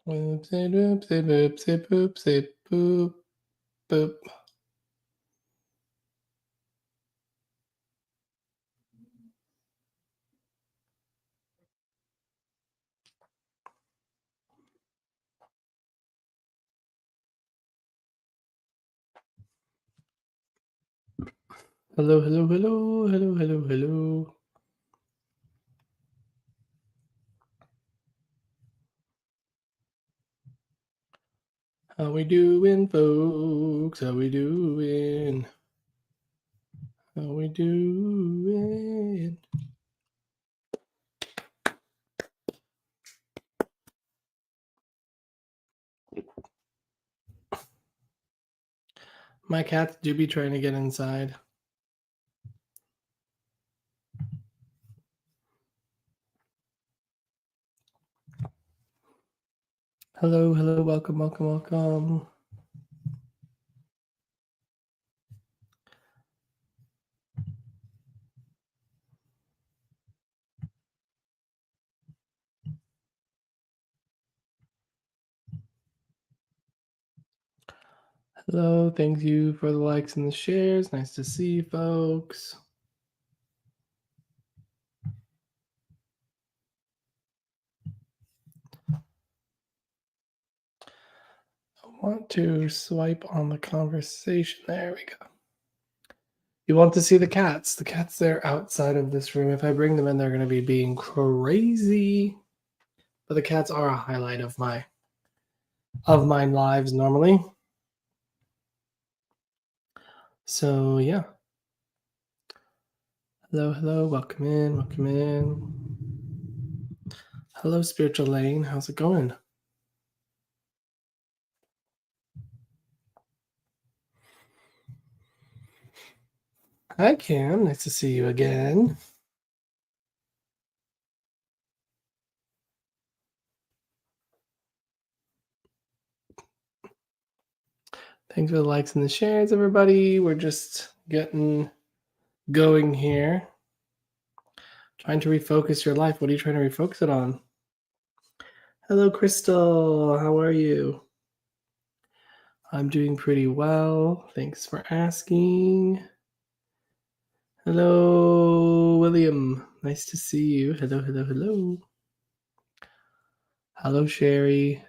Whoopsie doopsie boopsie poopsie boop boop. Hello, hello, hello, hello, hello, hello. How we doing, folks? How we doing? How we doing? My cats do be trying to get inside. Hello, hello, welcome, welcome, welcome. Hello, thank you for the likes and the shares. Nice to see you, folks. I want to swipe on the conversation. There we go. You want to see the cats? The cats, they're outside of this room. If I bring them in, they're going to be being crazy. But the cats are a highlight of my lives normally. So yeah. Hello, hello, welcome in, welcome in. Hello, Spiritual Lane. How's it going? Hi, Cam. Nice to see you again. Thanks for the likes and the shares, everybody. We're just getting going here. Trying to refocus your life. What are you trying to refocus it on? Hello, Crystal. How are you? I'm doing pretty well. Thanks for asking. Hello, William. Nice to see you. Hello, hello, hello. Hello, Sherry.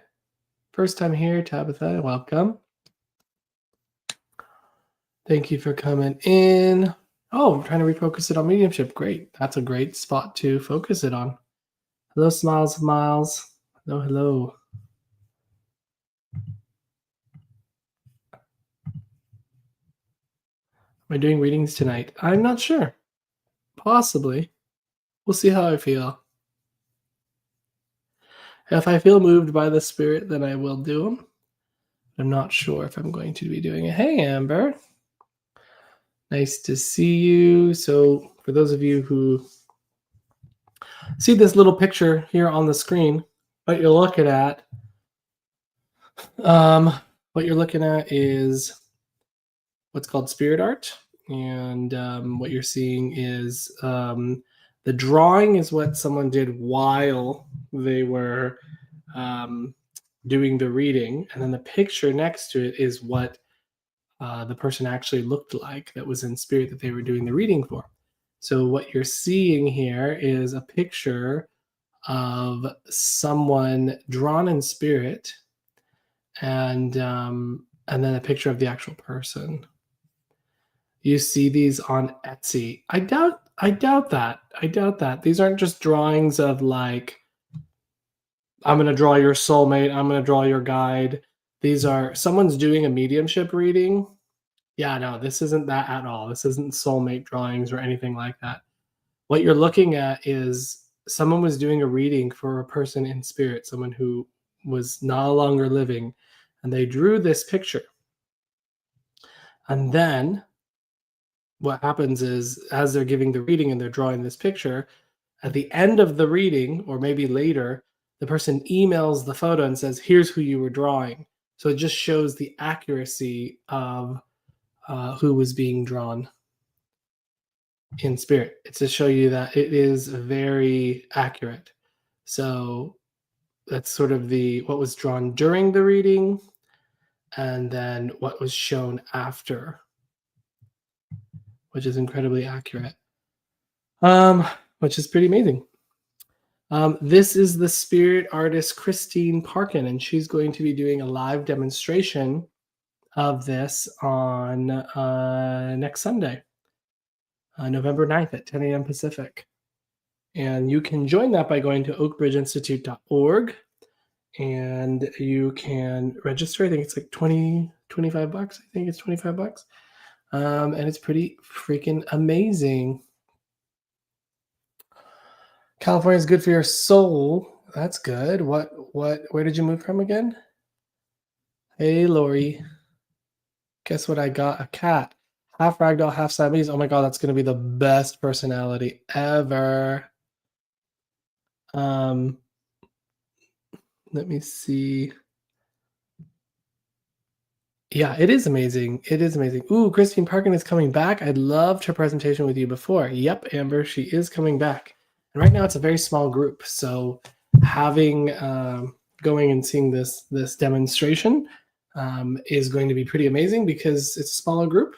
First time here, Tabitha. Welcome. Thank you for coming in. Oh, I'm trying to refocus it on mediumship. Great. That's a great spot to focus it on. Hello, Smiles of Miles. Hello, hello. Am I doing readings tonight? I'm not sure. Possibly. We'll see how I feel. If I feel moved by the spirit, then I will do them. I'm not sure if I'm going to be doing it. Hey, Amber. Nice to see you. So, for those of you who see this little picture here on the screen, what you're looking at, is what's called spirit art, and what you're seeing is the drawing is what someone did while they were doing the reading, and then the picture next to it is what the person actually looked like that was in spirit that they were doing the reading for. So what you're seeing here is a picture of someone drawn in spirit, and then a picture of the actual person. You see these on Etsy. I doubt that. These aren't just drawings of like, I'm going to draw your soulmate, I'm going to draw your guide. These are someone's doing a mediumship reading. Yeah, no, this isn't that at all. This isn't soulmate drawings or anything like that. What you're looking at is someone was doing a reading for a person in spirit, someone who was no longer living, and they drew this picture. And then what happens is, as they're giving the reading and they're drawing this picture, at the end of the reading, or maybe later, the person emails the photo and says, here's who you were drawing. So it just shows the accuracy of who was being drawn in spirit. It's to show you that it is very accurate. So that's sort of what was drawn during the reading, and then what was shown after, which is incredibly accurate, which is pretty amazing. This is the spirit artist Christine Parkin, and she's going to be doing a live demonstration of this on next Sunday, November 9th at 10 a.m. Pacific. And you can join that by going to oakbridgeinstitute.org, and you can register. I think it's like 25 bucks. I think it's 25 bucks. And it's pretty freaking amazing. California is good for your soul. That's good. Where did you move from again? Hey, Lori. Guess what I got? A cat. Half ragdoll, half Siamese. Oh my God, that's going to be the best personality ever. Let me see. Yeah, it is amazing. It is amazing. Ooh, Christine Parkin is coming back. I loved her presentation with you before. Yep, Amber, she is coming back. And right now it's a very small group. So having going and seeing this demonstration is going to be pretty amazing because it's a smaller group.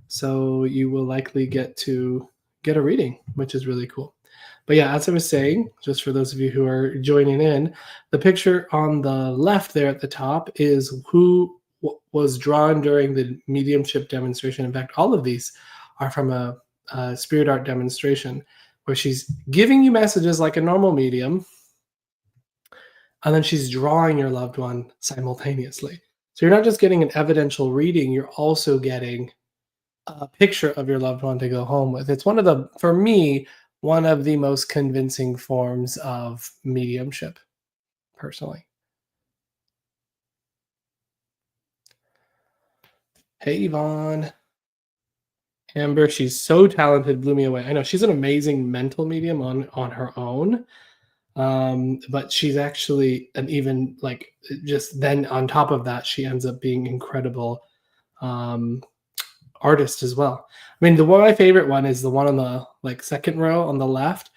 So you will likely get to get a reading, which is really cool. But yeah, as I was saying, just for those of you who are joining in, the picture on the left there at the top is who was drawn during the mediumship demonstration. In fact, all of these are from a spirit art demonstration where she's giving you messages like a normal medium, and then she's drawing your loved one simultaneously. So you're not just getting an evidential reading, you're also getting a picture of your loved one to go home with. It's for me, one of the most convincing forms of mediumship, personally. Hey, Yvonne. Amber, she's so talented, blew me away. I know she's an amazing mental medium on her own. But she's actually an even like just then on top of that, she ends up being incredible artist as well. I mean, my favorite one is the one on the second row on the left.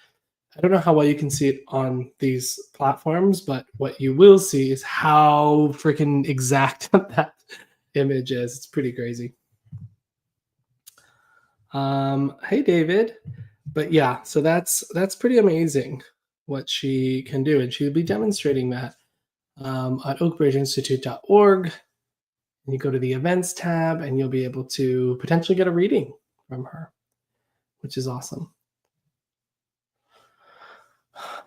I don't know how well you can see it on these platforms, but what you will see is how freaking exact that image is. It's pretty crazy. Hey, David. But yeah, so that's pretty amazing what she can do. And she'll be demonstrating that at oakbridgeinstitute.org. And you go to the events tab and you'll be able to potentially get a reading from her, which is awesome.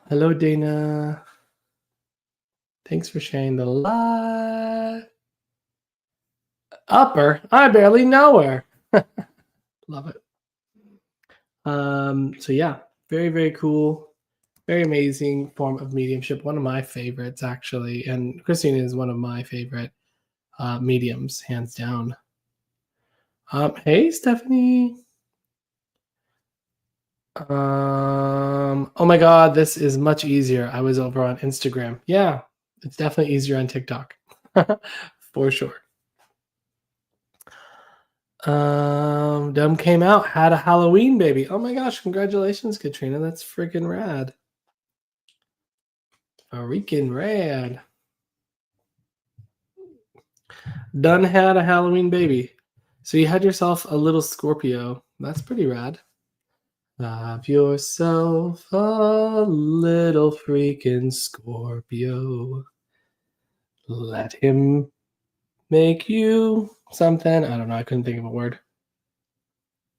Hello, Dana. Thanks for sharing the live. Upper, I barely know her. Love it. So yeah, very, very cool. Very amazing form of mediumship. One of my favorites, actually. And Christine is one of my favorite mediums, hands down. Hey, Stephanie. Oh my God, this is much easier. I was over on Instagram. Yeah, it's definitely easier on TikTok. For sure. Dumb came out, had a Halloween baby. Oh my gosh, congratulations, Katrina. That's freaking rad. Freaking rad. Done had a Halloween baby. So you had yourself a little Scorpio. That's pretty rad. Have yourself a little freaking Scorpio. Let him make you something. I don't know. I couldn't think of a word.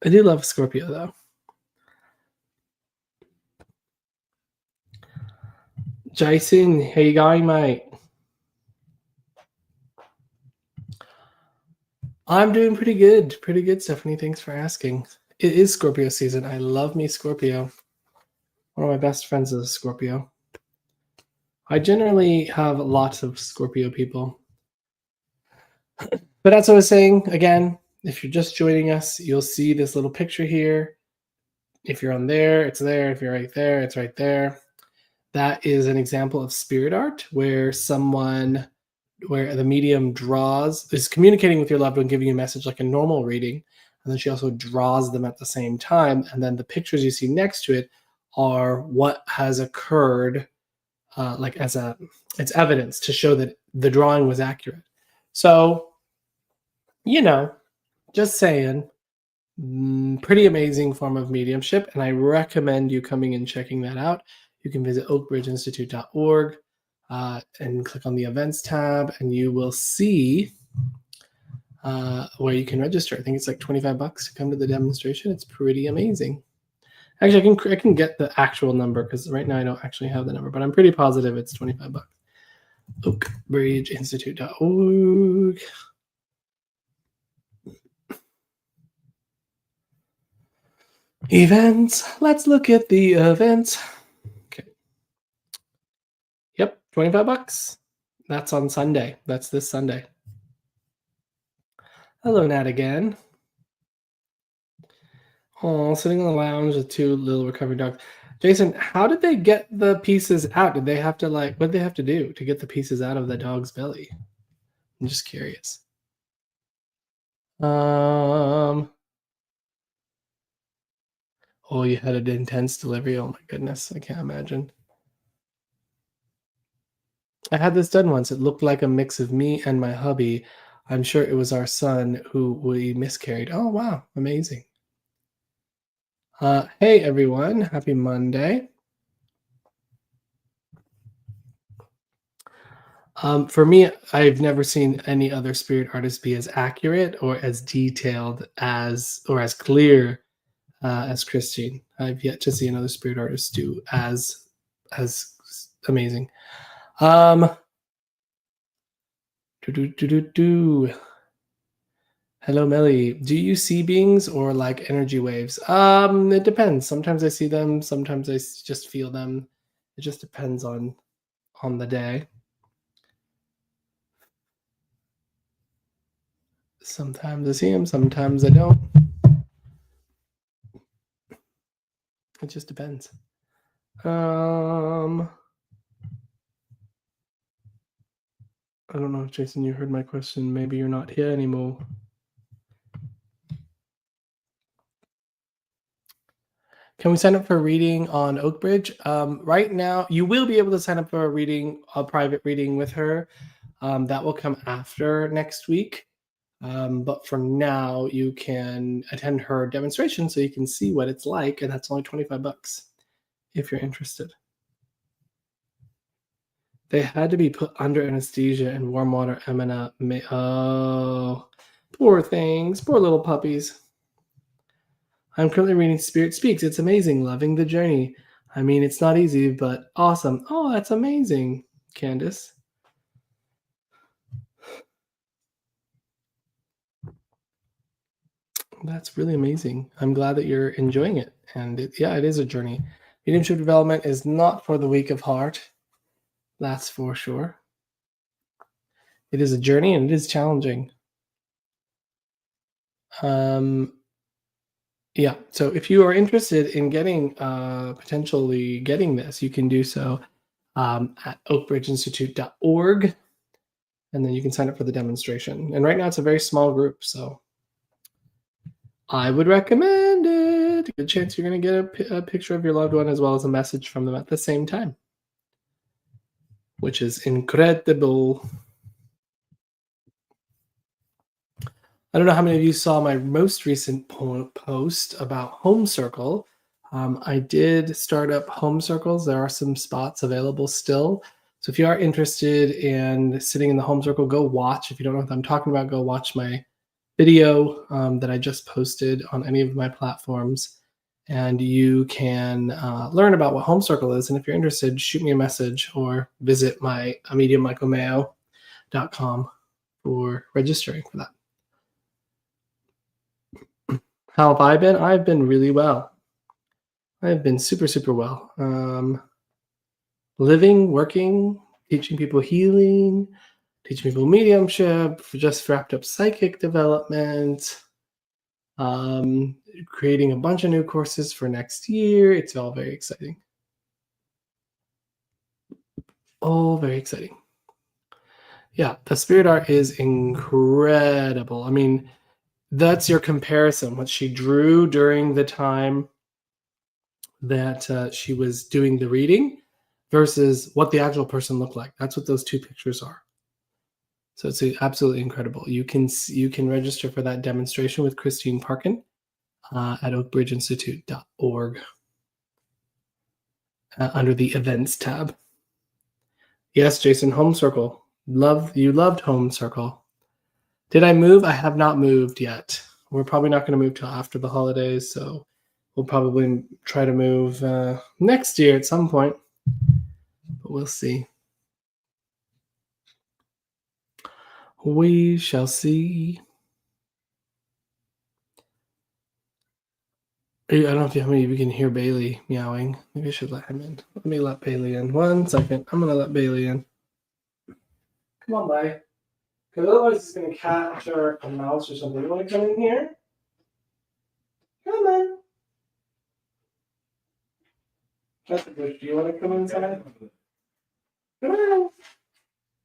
I do love Scorpio, though. Jason, how you going, mate? I'm doing pretty good. Pretty good, Stephanie. Thanks for asking. It is Scorpio season. I love me Scorpio. One of my best friends is a Scorpio. I generally have lots of Scorpio people. But as I was saying, again, if you're just joining us, you'll see this little picture here. If you're on there, it's there. If you're right there, it's right there. That is an example of spirit art where the medium is communicating with your loved one, giving you a message like a normal reading. And then she also draws them at the same time. And then the pictures you see next to it are what has occurred like it's evidence to show that the drawing was accurate. So, you know, just saying, pretty amazing form of mediumship, and I recommend you coming and checking that out. You can visit oakbridgeinstitute.org and click on the events tab, and you will see where you can register. I think it's like $25 to come to the demonstration. It's pretty amazing. Actually, I can get the actual number because right now I don't actually have the number, but I'm pretty positive it's $25. Oakbridgeinstitute.org. Events. Let's look at the events. Okay. Yep, $25. That's on Sunday. That's this Sunday. Hello, Nat again. Oh, sitting on the lounge with two little recovering dogs. Jason, how did they get the pieces out? Did they have to what did they have to do to get the pieces out of the dog's belly? I'm just curious. Oh, you had an intense delivery. Oh my goodness, I can't imagine. I had this done once. It looked like a mix of me and my hubby. I'm sure it was our son who we miscarried. Oh wow, amazing. Hey everyone, happy Monday. For me, I've never seen any other spirit artist be as accurate or as detailed or as clear as Christine. I've yet to see another spirit artist do as amazing. Hello, Melly. Do you see beings or like energy waves? It depends. Sometimes I see them. Sometimes I just feel them. It just depends on the day. Sometimes I see them. Sometimes I don't. It just depends. I don't know if Jason, you heard my question. Maybe you're not here anymore. Can we sign up for a reading on Oakbridge? Right now, you will be able to sign up for a private reading with her. That will come after next week. But for now, you can attend her demonstration so you can see what it's like, and that's only $25 if you're interested. They had to be put under anesthesia and warm water. Oh, poor things, poor little puppies. I'm currently reading Spirit Speaks. It's amazing. Loving the journey. I mean, it's not easy, but awesome. Oh, that's amazing, Candace. That's really amazing. I'm glad that you're enjoying it. And it is a journey. Mediumship development is not for the weak of heart. That's for sure. It is a journey and it is challenging. Yeah, so if you are interested in potentially getting this, you can do so at oakbridgeinstitute.org, and then you can sign up for the demonstration. And right now it's a very small group, so I would recommend it. Good chance you're going to get a picture of your loved one as well as a message from them at the same time, which is incredible. I don't know how many of you saw my most recent post about Home Circle. I did start up Home Circles. There are some spots available still. So if you are interested in sitting in the Home Circle, go watch. If you don't know what I'm talking about, go watch my video that I just posted on any of my platforms. And you can learn about what Home Circle is. And if you're interested, shoot me a message or visit my mediummichaelmayo.com for registering for that. How have I been? I've been really well. I've been super, super well. Living, working, teaching people healing, teaching people mediumship, just wrapped up psychic development, creating a bunch of new courses for next year. It's all very exciting. All very exciting. Yeah, the spirit art is incredible. I mean, that's your comparison. What she drew during the time that she was doing the reading versus what the actual person looked like. That's what those two pictures are. So it's absolutely incredible. You can register for that demonstration with Christine Parkin at oakbridgeinstitute.org under the events tab. Yes, Jason, home circle. You loved home circle. Did I move? I have not moved yet. We're probably not going to move till after the holidays, so we'll probably try to move next year at some point, but we'll see. We shall see. I don't know if how many of you can hear Bailey meowing. Maybe I should let him in. Let me let Bailey in. 1 second. I'm going to let Bailey in. Come on, bye. Because otherwise it's going to capture a mouse or something. You want to come in here? Come on. That's a bush. Do you want to come inside? Come on.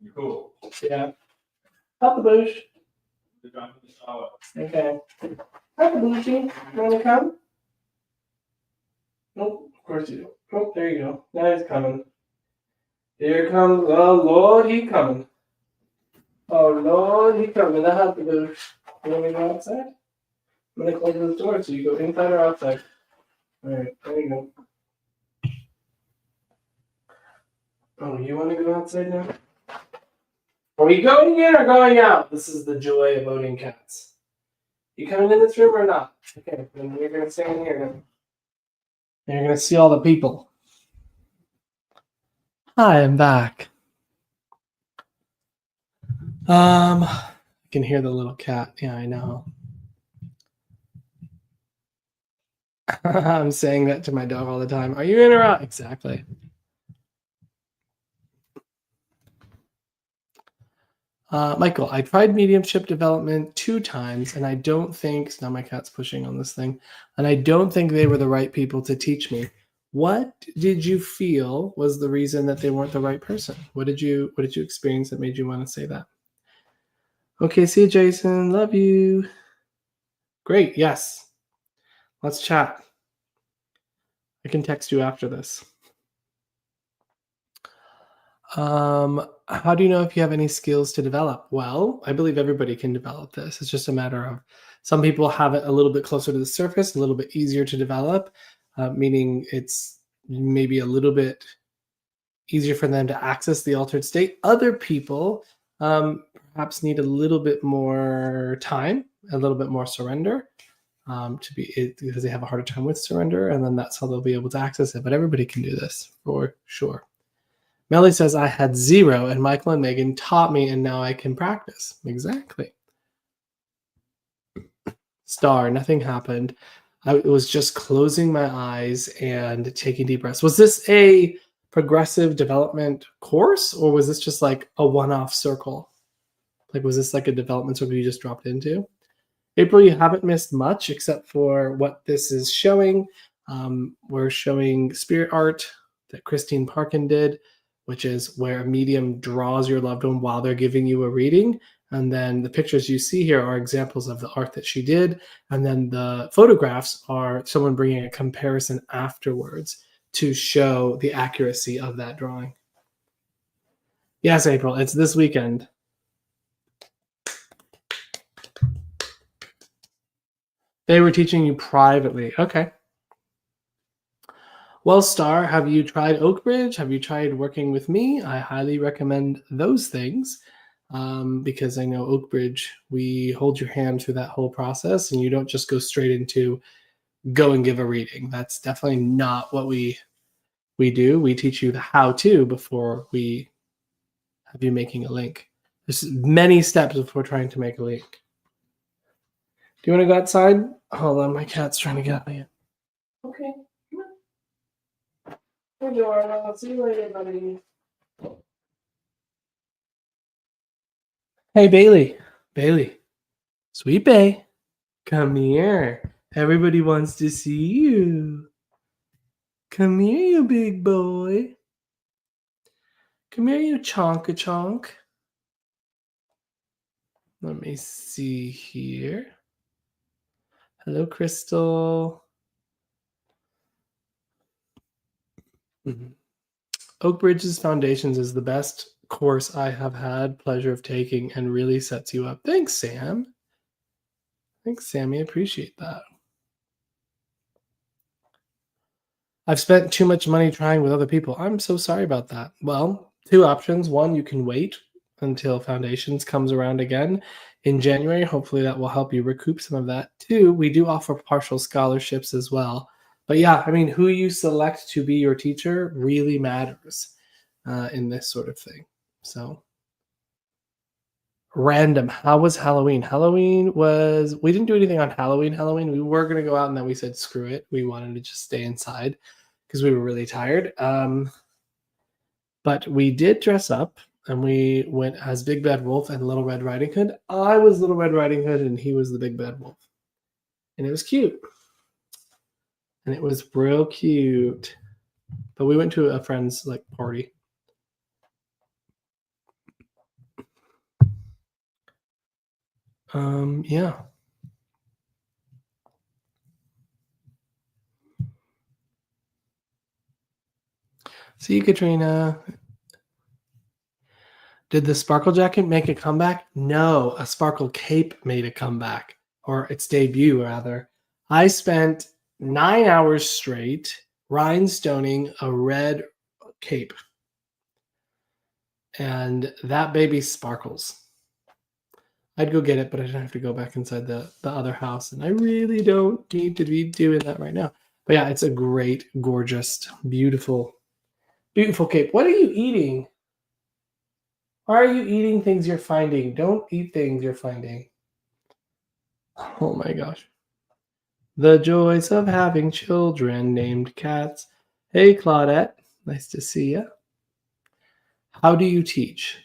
You're cool. Yeah. Out the bush. Okay. Out the bushy. You want to come? Nope, of course you do. Oh, there you go. Now he's coming. Here comes, oh Lord, he coming. Oh Lord, he coming. I have to go. You want me to go outside? I'm gonna close the door so you go inside or outside. Alright, there you go. Oh, you want to go outside now? Are we going in or going out? This is the joy of owning cats. You coming in this room or not? Okay, then you're gonna stay in here then. And you're gonna see all the people. Hi, I'm back. I can hear the little cat. Yeah, I know. I'm saying that to my dog all the time. Are you in or out? Exactly. Michael, I tried mediumship development 2 times, and I don't think, now my cat's pushing on this thing, and I don't think they were the right people to teach me. What did you feel was the reason that they weren't the right person? What did you experience that made you want to say that? Okay, see you, Jason. Love you. Great, yes. Let's chat. I can text you after this. How do you know if you have any skills to develop? Well, I believe everybody can develop this. It's just a matter of some people have it a little bit closer to the surface, a little bit easier to develop, meaning it's maybe a little bit easier for them to access the altered state. Other people perhaps need a little bit more time, a little bit more surrender because they have a harder time with surrender, and then that's how they'll be able to access it. But everybody can do this for sure. Melly says, I had 0 and Michael and Megan taught me and now I can practice. Exactly. Star, nothing happened. I was just closing my eyes and taking deep breaths. Was this a progressive development course or was this just like a one-off circle? Like, was this like a development circle you just dropped into? April, you haven't missed much except for what this is showing. We're showing spirit art that Christine Parkin did, which is where a medium draws your loved one while they're giving you a reading. And then the pictures you see here are examples of the art that she did. And then the photographs are someone bringing a comparison afterwards to show the accuracy of that drawing. Yes, April, it's this weekend. They were teaching you privately. Okay. Well, Star, have you tried Oakbridge? Have you tried working with me? I highly recommend those things because I know Oakbridge, we hold your hand through that whole process and you don't just go straight into go and give a reading. That's definitely not what we do. We teach you the how-to before we have you making a link. There's many steps before trying to make a link. Do you want to go outside? Hold on, my cat's trying to get at me. Okay. Hey, Dora. I'll see you later, buddy. Hey, Bailey. Bailey. Sweet Bay. Come here. Everybody wants to see you. Come here, you big boy. Come here, you chonk-a-chonk. Let me see here. Hello, Crystal. Oak Bridges Foundations is the best course I have had pleasure of taking and really sets you up. Thanks, Sam. Thanks, Sammy. I appreciate that. I've spent too much money trying with other people. I'm so sorry about that. Well, two options. One, you can wait until Foundations comes around again in January. Hopefully, that will help you recoup some of that. Two, we do offer partial scholarships as well. But yeah, I mean, who you select to be your teacher really matters in this sort of thing. So, random. How was Halloween? We didn't do anything on Halloween. We were going to go out and then we said, screw it. We wanted to just stay inside because we were really tired. But we did dress up and we went as Big Bad Wolf and Little Red Riding Hood. I was Little Red Riding Hood and he was the Big Bad Wolf. And it was cute. And it was real cute. But we went to a friend's like party. Yeah. See you, Katrina. Did the Sparkle Jacket make a comeback? No, a Sparkle Cape made a comeback, or its debut, rather. I spent 9 hours straight rhinestoning a red cape, and that baby sparkles. I'd go get it, but I'd have to go back inside the other house, and I really don't need to be doing that right now. But yeah, it's a great, gorgeous, beautiful, beautiful cape. What are you eating? Why are you eating things you're finding? Don't eat things you're finding. Oh my gosh. The joys of having children named cats. Hey, Claudette. Nice to see you. How do you teach?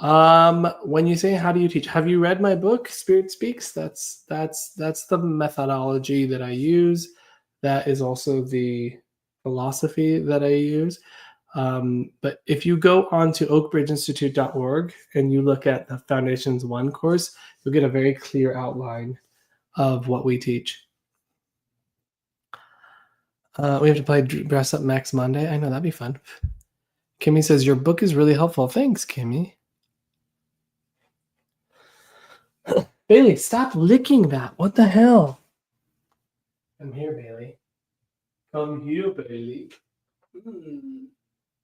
When you say how do you teach, have you read my book, Spirit Speaks? That's the methodology that I use. That is also the philosophy that I use. But if you go on to oakbridgeinstitute.org and you look at the Foundations 1 course, you'll get a very clear outline of what we teach. We have to play Dress Up Max Monday. I know, that'd be fun. Kimmy says, your book is really helpful. Thanks, Kimmy. Bailey, stop licking that. What the hell? Come here, Bailey. Come here, Bailey.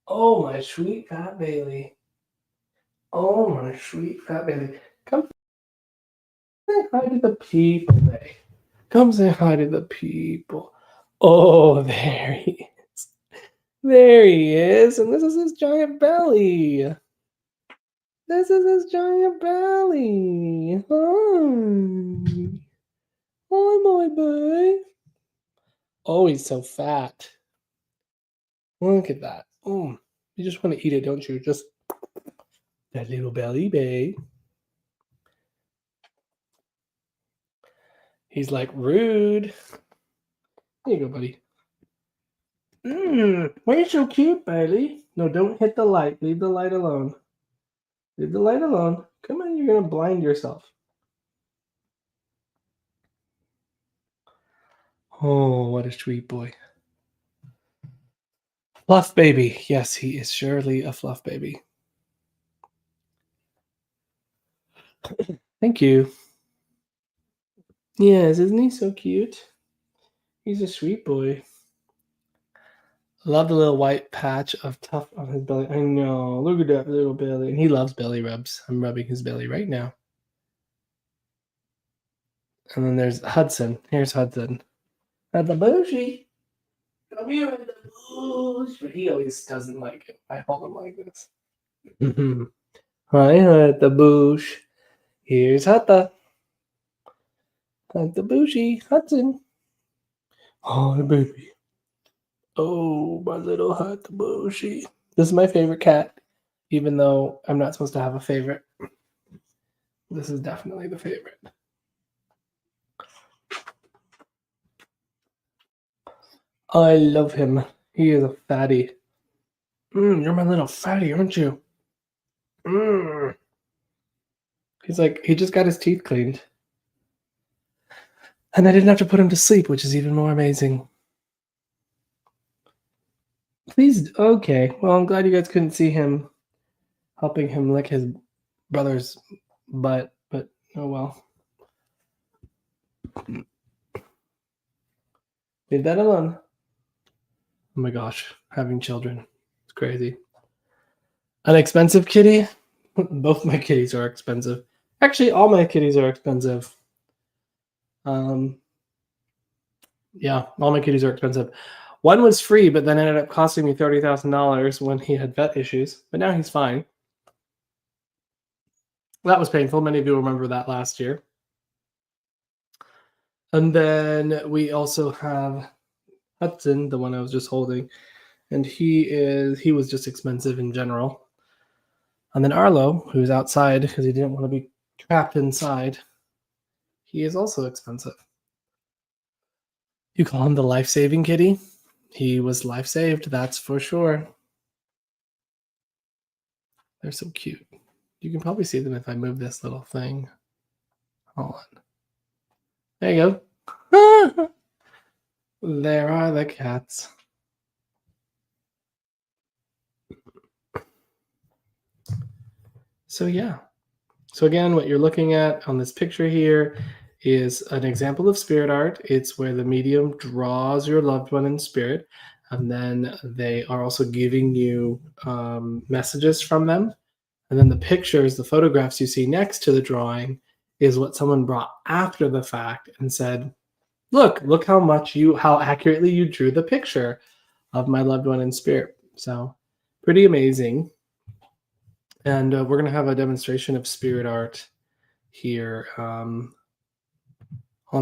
Oh, my sweet fat Bailey. Oh, my sweet fat Bailey. Come say hi to the people, Bailey. Come say hi to the people. Oh, there he is. There he is. And this is his giant belly. This is his giant belly. Hi. Hi, my boy. Oh, he's so fat. Look at that. You just want to eat it, don't you? Just that little belly, babe. He's like, rude. There you go, buddy. Why are you so cute, Bailey? No, don't hit the light. Leave the light alone. Leave the light alone. Come on, you're going to blind yourself. Oh, what a sweet boy. Fluff baby. Yes, he is surely a fluff baby. Thank you. Yes, isn't he so cute? He's a sweet boy. Love the little white patch of tuft on his belly. I know. Look at that little belly. And he loves belly rubs. I'm rubbing his belly right now. And then there's Hudson. Here's Hudson. At the bushy. Come here at the bush. But he always doesn't like it. I hold him like this. Hi, at the bush. Here's Hutta. At the bushy. Hudson. Oh, baby. Oh, my little Hutta bushy. This is my favorite cat. Even though I'm not supposed to have a favorite. This is definitely the favorite. I love him. He is a fatty. You're my little fatty, aren't you? He's like, he just got his teeth cleaned. And I didn't have to put him to sleep, which is even more amazing. Please, okay. Well, I'm glad you guys couldn't see him helping him lick his brother's butt, but oh well. Leave that alone. Oh my gosh, having children. It's crazy. An expensive kitty? Both my kitties are expensive. Actually, all my kitties are expensive. Yeah, all my kitties are expensive. One was free, but then ended up costing me $30,000 when he had vet issues. But now he's fine. That was painful. Many of you remember that last year. And then we also have Hudson, the one I was just holding, and he was just expensive in general. And then Arlo, who's outside because he didn't want to be trapped inside, he is also expensive. You call him the life-saving kitty? He was life-saved, that's for sure. They're so cute. You can probably see them if I move this little thing. Hold on. There you go. There are the cats. So yeah. So again, what you're looking at on this picture here is an example of spirit art. It's where the medium draws your loved one in spirit, and then they are also giving you messages from them. And then the pictures, the photographs you see next to the drawing is what someone brought after the fact and said, look how accurately you drew the picture of my loved one in spirit. So pretty amazing. And we're going to have a demonstration of spirit art here on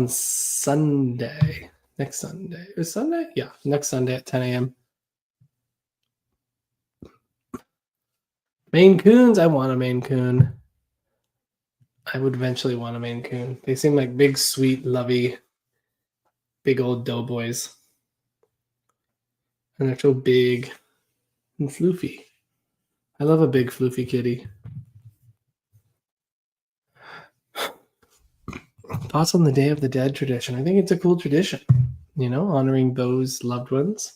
Sunday. Next Sunday. Is Sunday? Yeah, next Sunday at 10 a.m. Maine Coons. I want a Maine Coon. I would eventually want a Maine Coon. They seem like big, sweet, lovey, big old doughboys. And they're so big and floofy. I love a big, floofy kitty. Thoughts on the Day of the Dead tradition? I think it's a cool tradition, honoring those loved ones.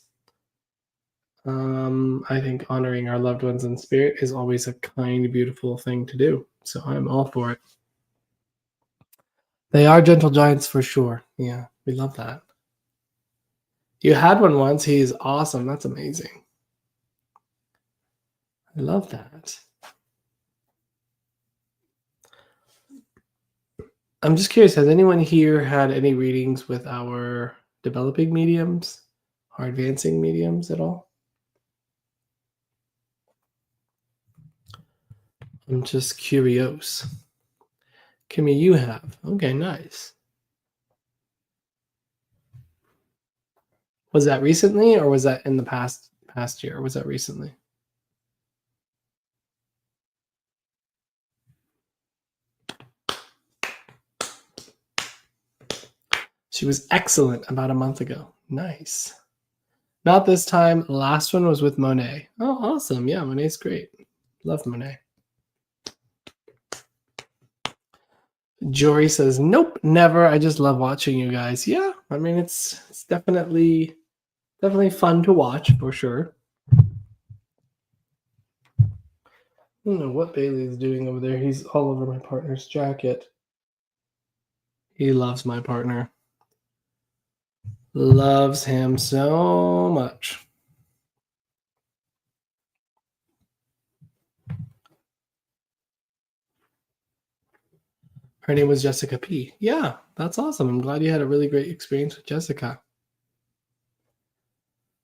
I think honoring our loved ones in spirit is always a kind, beautiful thing to do. So I'm all for it. They are gentle giants for sure. Yeah, we love that. You had one once. He's awesome. That's amazing. I love that. I'm just curious, has anyone here had any readings with our developing mediums, our advancing mediums at all? I'm just curious. Kimmy, you have. Okay, nice. Was that recently or was that in the past year? Or was that recently? She was excellent about a month ago. Nice. Not this time. Last one was with Monet. Oh, awesome. Yeah, Monet's great. Love Monet. Jory says, nope, never. I just love watching you guys. Yeah, I mean, it's definitely fun to watch for sure. I don't know what Bailey's doing over there. He's all over my partner's jacket. He loves my partner. Loves him so much. Her name was Jessica P. Yeah, that's awesome. I'm glad you had a really great experience with Jessica.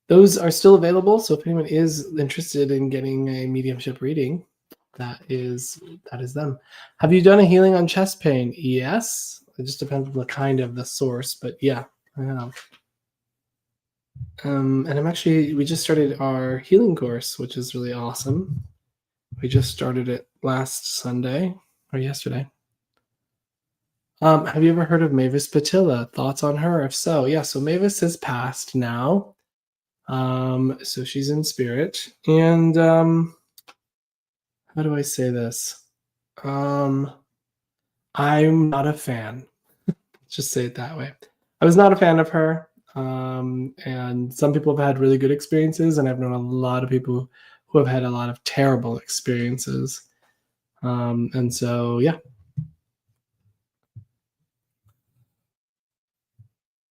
Those are still available, so if anyone is interested in getting a mediumship reading, that is them. Have you done a healing on chest pain? Yes. It just depends on the kind of the source, but yeah, I have. And we just started our healing course, which is really awesome. We just started it last Sunday or yesterday. Have you ever heard of Mavis Patilla? Thoughts on her? If so, yeah. So Mavis has passed now. So she's in spirit. And how do I say this? I'm not a fan. Let's just say it that way. I was not a fan of her. And some people have had really good experiences, and I've known a lot of people who have had a lot of terrible experiences. And so, yeah.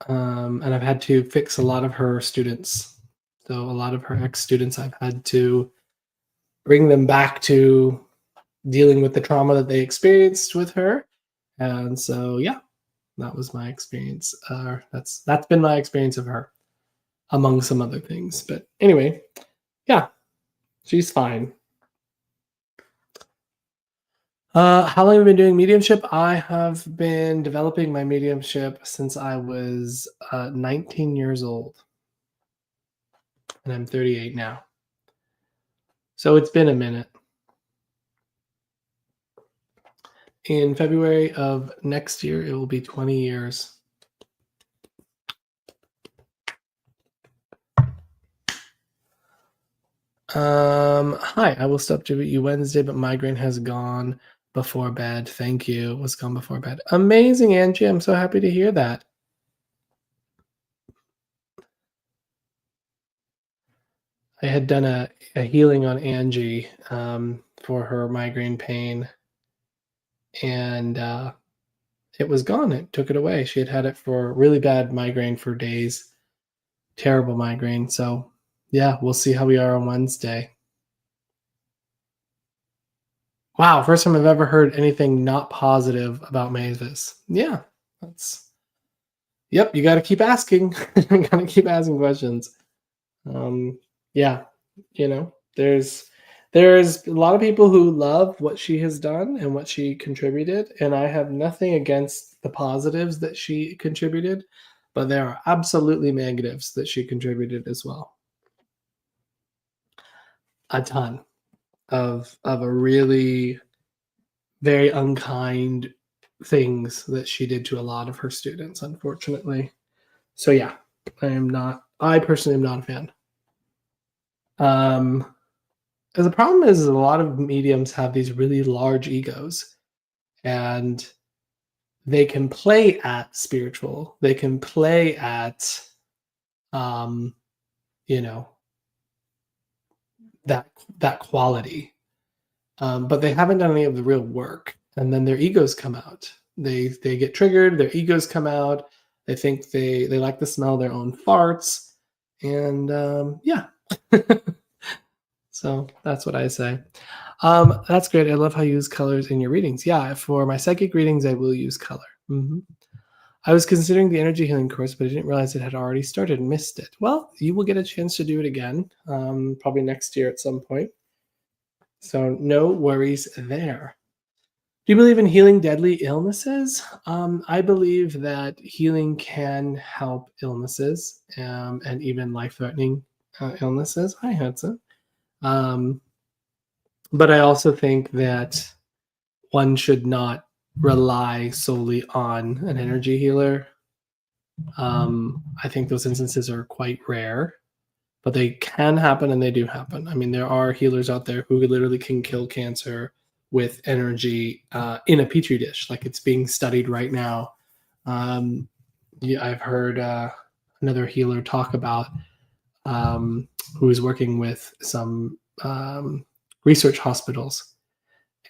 And I've had to fix a lot of her students. So a lot of her ex students, I've had to bring them back to dealing with the trauma that they experienced with her. And so, yeah, that was my experience. That's been my experience of her, among some other things. But anyway, yeah, she's fine. How long have I been doing mediumship? I have been developing my mediumship since I was 19 years old, and I'm 38 now. So it's been a minute. In February of next year, it will be 20 years. Hi, I will stop to you Wednesday, but migraine has gone before bed. Thank you. Was gone before bed. Amazing, Angie. I'm so happy to hear that. I had done a healing on Angie for her migraine pain, and it was gone. It took it away. She had had it for really bad migraine for days, terrible migraine. So, yeah, we'll see how we are on Wednesday. Wow, first time I've ever heard anything not positive about Mavis. Yeah, that's yep. You got to keep asking. Got to keep asking questions. Um, yeah, there's a lot of people who love what she has done and what she contributed, and I have nothing against the positives that she contributed, but there are absolutely negatives that she contributed as well. A ton of a really very unkind things that she did to a lot of her students, unfortunately. So yeah, I personally am not a fan. Um, the problem is a lot of mediums have these really large egos, and they can play at spiritual. They can play at, um, you know, that that quality, but they haven't done any of the real work. And then their egos come out. They get triggered. Their egos come out. They think they like to smell their own farts, and yeah. So that's what I say. That's great. I love how you use colors in your readings. Yeah, for my psychic readings, I will use color. I was considering the energy healing course, but I didn't realize it had already started and missed it. Well, you will get a chance to do it again, probably next year at some point. So no worries there. Do you believe in healing deadly illnesses? I believe that healing can help illnesses and even life-threatening illnesses. Hi, Hudson. Um, but I also think that one should not rely solely on an energy healer. I think those instances are quite rare, but they can happen and they do happen. I mean, there are healers out there who literally can kill cancer with energy in a petri dish, like it's being studied right now. Yeah, I've heard another healer talk about who is working with some research hospitals,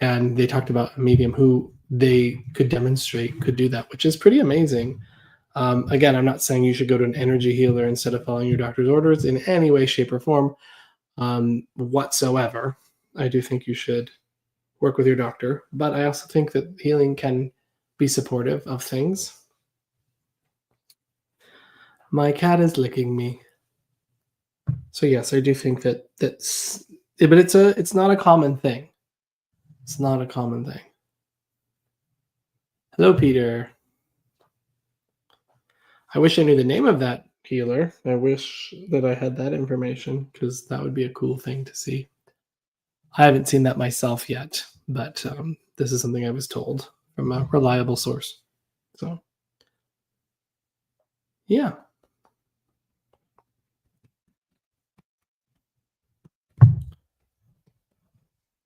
and they talked about a medium who they could demonstrate could do that, which is pretty amazing. Again, I'm not saying you should go to an energy healer instead of following your doctor's orders in any way, shape, or form whatsoever. I do think you should work with your doctor, but I also think that healing can be supportive of things. My cat is licking me. So yes, I do think but it's not a common thing. It's not a common thing. Hello, Peter. I wish I knew the name of that healer. I wish that I had that information because that would be a cool thing to see. I haven't seen that myself yet, but this is something I was told from a reliable source. So, yeah.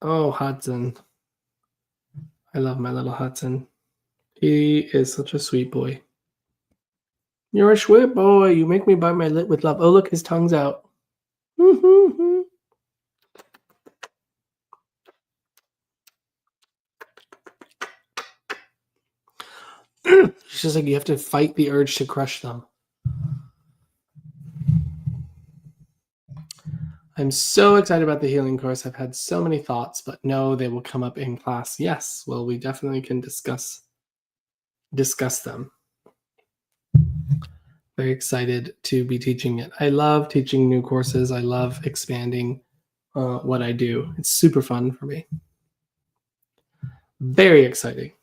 Oh, Hudson. I love my little Hudson. He is such a sweet boy. You're a sweet boy. You make me bite my lip with love. Oh, look, his tongue's out. It's just like you have to fight the urge to crush them. I'm so excited about the healing course. I've had so many thoughts, but no, they will come up in class. Yes, well, we definitely can discuss them. Very excited to be teaching it. I love teaching new courses. I love expanding what I do. It's super fun for me. Very exciting.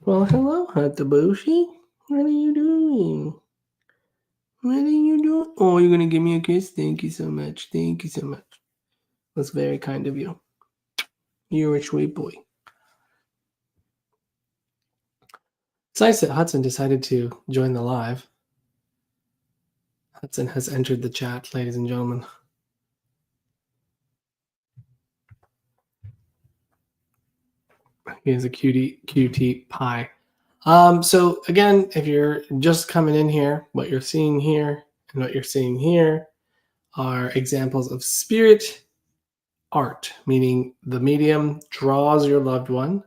Well, hello, Hataboshi. What are you doing? What are you doing? Oh, you're going to give me a kiss? Thank you so much. Thank you so much. That's very kind of you. You're a sweet boy. It's nice that Hudson decided to join the live. Hudson has entered the chat, ladies and gentlemen. He is a cutie pie. So again, if you're just coming in here, what you're seeing here and what you're seeing here are examples of spirit art, meaning the medium draws your loved one.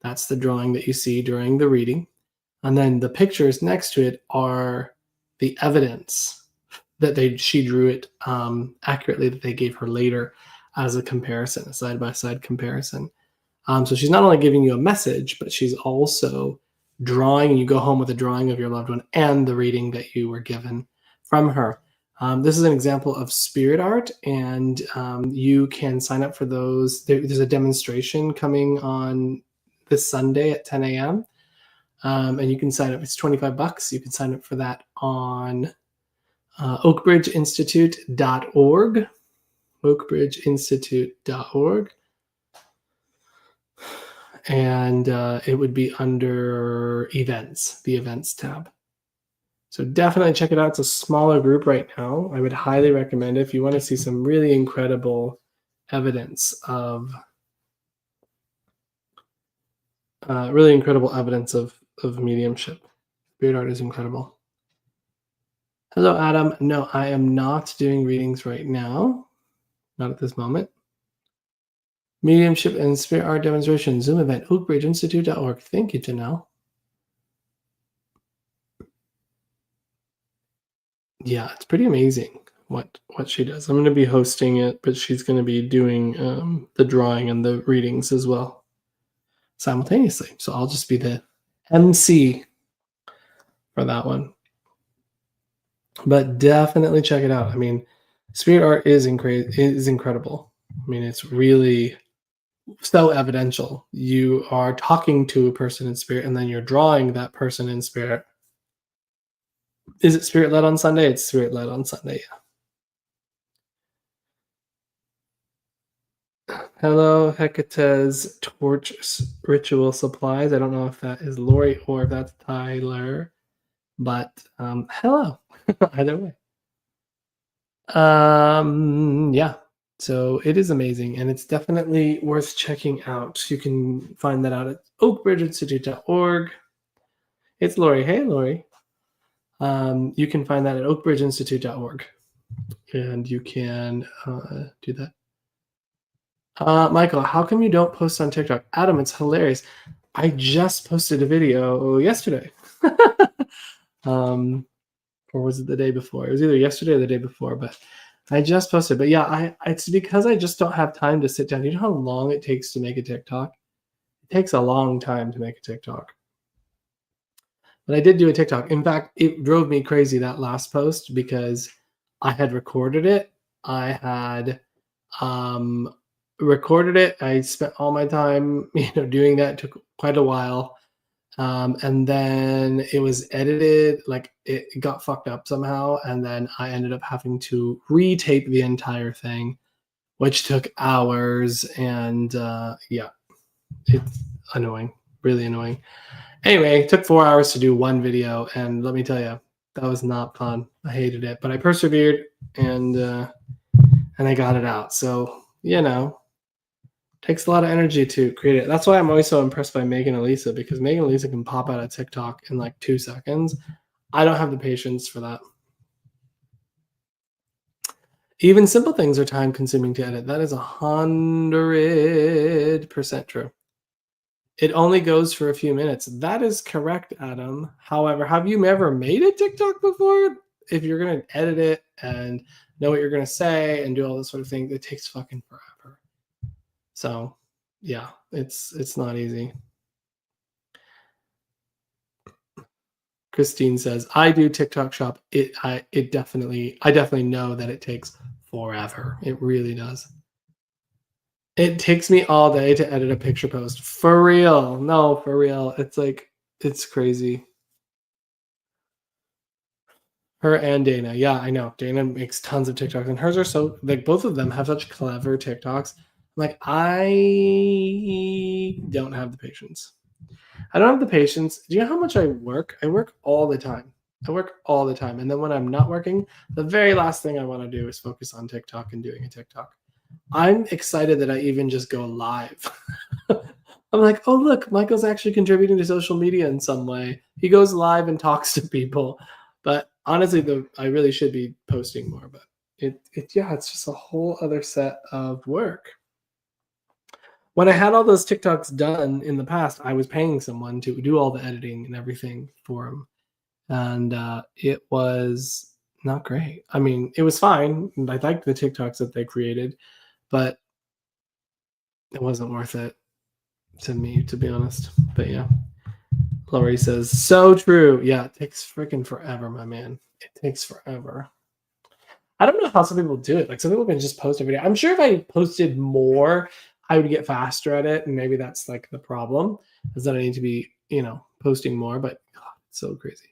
That's the drawing that you see during the reading. And then the pictures next to it are the evidence that she drew it accurately, that they gave her later as a comparison, a side-by-side comparison. So she's not only giving you a message, but she's also drawing, and you go home with a drawing of your loved one and the reading that you were given from her. This is an example of spirit art, and you can sign up for those. There's a demonstration coming on this Sunday at 10 a.m. And you can sign up. It's $25. You can sign up for that on oakbridgeinstitute.org. oakbridgeinstitute.org. And it would be under events, the events tab. So definitely check it out. It's a smaller group right now. I would highly recommend it if you want to see some really incredible evidence of mediumship. Spirit art is incredible. Hello, Adam. No, I am not doing readings right now. Not at this moment. Mediumship and spirit art demonstration, Zoom event, oakbridgeinstitute.org. Thank you, Janelle. Yeah, it's pretty amazing what she does. I'm going to be hosting it, but she's going to be doing the drawing and the readings as well simultaneously. So I'll just be the MC for that one. But definitely check it out. I mean, spirit art is incredible. I mean, it's really so evidential. You are talking to a person in spirit, and then you're drawing that person in spirit. Is it spirit led on Sunday? It's spirit led on Sunday. Yeah. Hello, Hecate's torch ritual supplies. I don't know if that is Lori or if that's Tyler, but hello. Either way. Yeah. So it is amazing, and it's definitely worth checking out. You can find that out at oakbridgeinstitute.org. It's Lori. Hey, Lori. You can find that at oakbridgeinstitute.org, and you can do that. Michael, how come you don't post on TikTok? Adam, it's hilarious. I just posted a video yesterday. Or was it the day before? It was either yesterday or the day before, but I just posted. But yeah, it's because I just don't have time to sit down. You know how long it takes to make a TikTok? It takes a long time to make a TikTok. But I did do a TikTok. In fact, it drove me crazy, that last post, because I had recorded it. I had recorded it. I spent all my time, doing that. It took quite a while. And then it was edited, like it got fucked up somehow. And then I ended up having to retape the entire thing, which took hours. And yeah, it's annoying, really annoying. Anyway, it took 4 hours to do one video. And let me tell you, that was not fun. I hated it, but I persevered and I got it out. So, Takes a lot of energy to create it. That's why I'm always so impressed by Megan and Elisa, because Megan and Elisa can pop out a TikTok in like 2 seconds. I don't have the patience for that. Even simple things are time consuming to edit. That is 100% true. It only goes for a few minutes. That is correct, Adam. However, have you ever made a TikTok before? If you're going to edit it and know what you're going to say and do all this sort of thing, it takes fucking forever. So, yeah, it's not easy. Christine says, "I do TikTok shop. I definitely know that it takes forever. It really does. It takes me all day to edit a picture post. For real. No, for real. It's like it's crazy." Her and Dana. Yeah, I know. Dana makes tons of TikToks, and hers are so like both of them have such clever TikToks. Like I don't have the patience. I don't have the patience. Do you know how much I work? I work all the time. I work all the time. And then when I'm not working, the very last thing I want to do is focus on TikTok and doing a TikTok. I'm excited that I even just go live. I'm like, oh, look, Michael's actually contributing to social media in some way. He goes live and talks to people. But honestly, I really should be posting more. But it's just a whole other set of work. When I had all those TikToks done in the past, I was paying someone to do all the editing and everything for them. And it was not great. I mean, it was fine. I liked the TikToks that they created, but it wasn't worth it to me, to be honest. But yeah, Laurie says, so true. Yeah, it takes freaking forever, my man. It takes forever. I don't know how some people do it. Like some people can just post a video. I'm sure if I posted more, I would get faster at it. And maybe that's like the problem is that I need to be, posting more, but God, it's so crazy.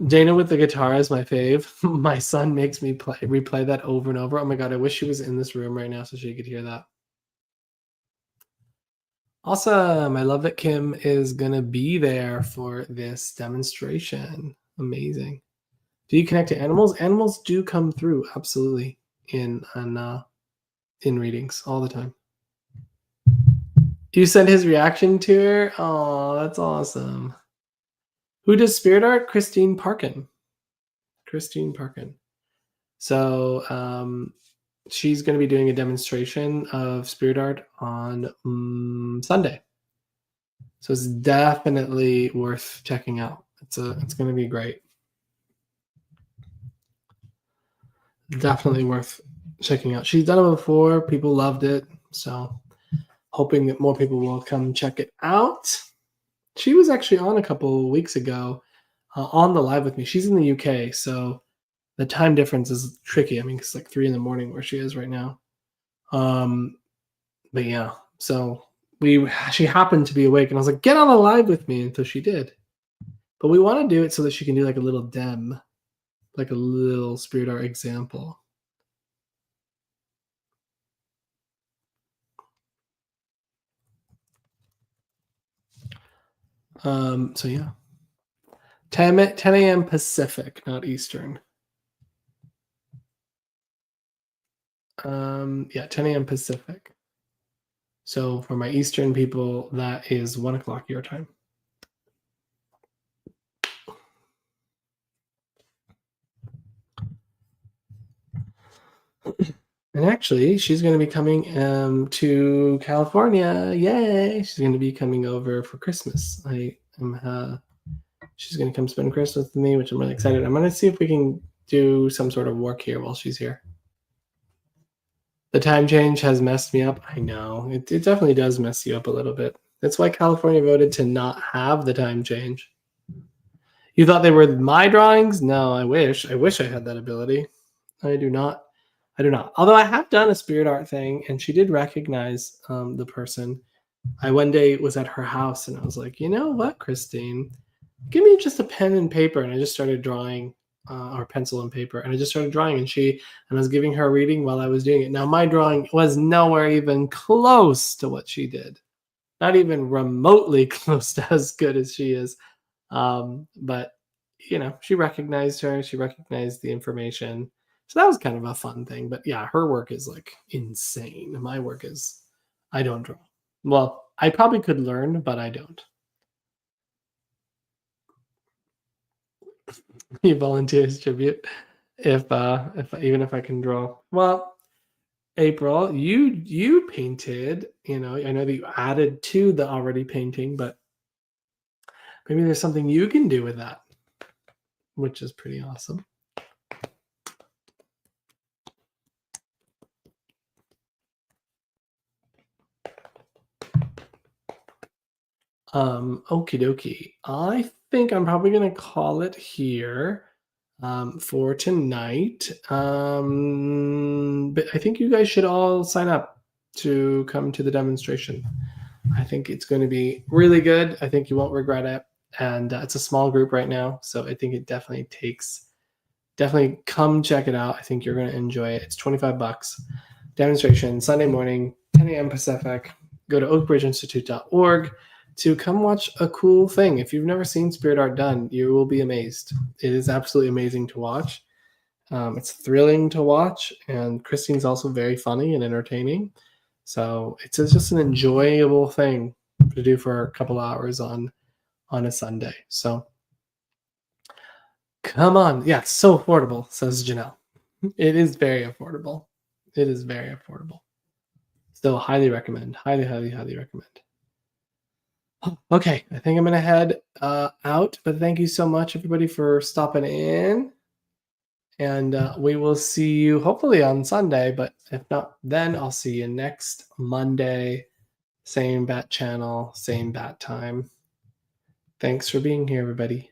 Dana with the guitar is my fave. My son makes me replay that over and over. Oh my God, I wish she was in this room right now so she could hear that. Awesome. I love that Kim is going to be there for this demonstration. Amazing. Do you connect to animals? Animals do come through, absolutely, in readings all the time. You sent his reaction to her? Oh, that's awesome. Who does spirit art? Christine Parkin. So she's going to be doing a demonstration of spirit art on Sunday. So it's definitely worth checking out. It's going to be great. Definitely worth checking out. She's done it before. People loved it. So hoping that more people will come check it out. She was actually on a couple weeks ago on the live with me. She's in the UK, so the time difference is tricky. I mean, it's like 3 a.m. where she is right now. But yeah, so she happened to be awake, and I was like, "Get on the live with me," and so she did. But we want to do it so that she can do like a little dem, like a little spirit art example. So yeah, 10 a.m. Pacific, not Eastern. Yeah, 10 a.m. Pacific. So for my Eastern people, that is 1 o'clock your time. And actually, she's going to be coming to California. Yay! She's going to be coming over for Christmas. She's going to come spend Christmas with me, which I'm really excited. I'm going to see if we can do some sort of work here while she's here. The time change has messed me up. I know. It definitely does mess you up a little bit. That's why California voted to not have the time change. You thought they were my drawings? No, I wish. I wish I had that ability. I do not. Although I have done a spirit art thing, and she did recognize the person. I one day was at her house, and I was like, you know what, Christine? Give me just a pen and paper. And I just started drawing, or pencil and paper. And I just started drawing, and I was giving her a reading while I was doing it. Now, my drawing was nowhere even close to what she did. Not even remotely close to as good as she is. But she recognized her. She recognized the information. So that was kind of a fun thing. But yeah, her work is like insane. My work is, I don't draw. Well, I probably could learn, but I don't. You volunteer as tribute if even if I can draw. Well, April, you painted, I know that you added to the already painting, but maybe there's something you can do with that, which is pretty awesome. Okie dokie. I think I'm probably gonna call it here for tonight. But I think you guys should all sign up to come to the demonstration. I think it's going to be really good. I think you won't regret it. And it's a small group right now, so I think it definitely come check it out. I think you're going to enjoy it. It's $25. Demonstration Sunday morning, 10 a.m. Pacific. Go to oakbridgeinstitute.org to come watch a cool thing. If you've never seen spirit art done, you will be amazed. It is absolutely amazing to watch. It's thrilling to watch, and Christine's also very funny and entertaining. So it's just an enjoyable thing to do for a couple hours on a Sunday. So come on. Yeah, it's so affordable, says Janelle. It is very affordable. It is very affordable. Still highly recommend. Highly, highly, highly recommend. Okay, I think I'm gonna head out, but thank you so much, everybody, for stopping in. And we will see you hopefully on Sunday, but if not, then I'll see you next Monday. Same bat channel, same bat time. Thanks for being here, everybody.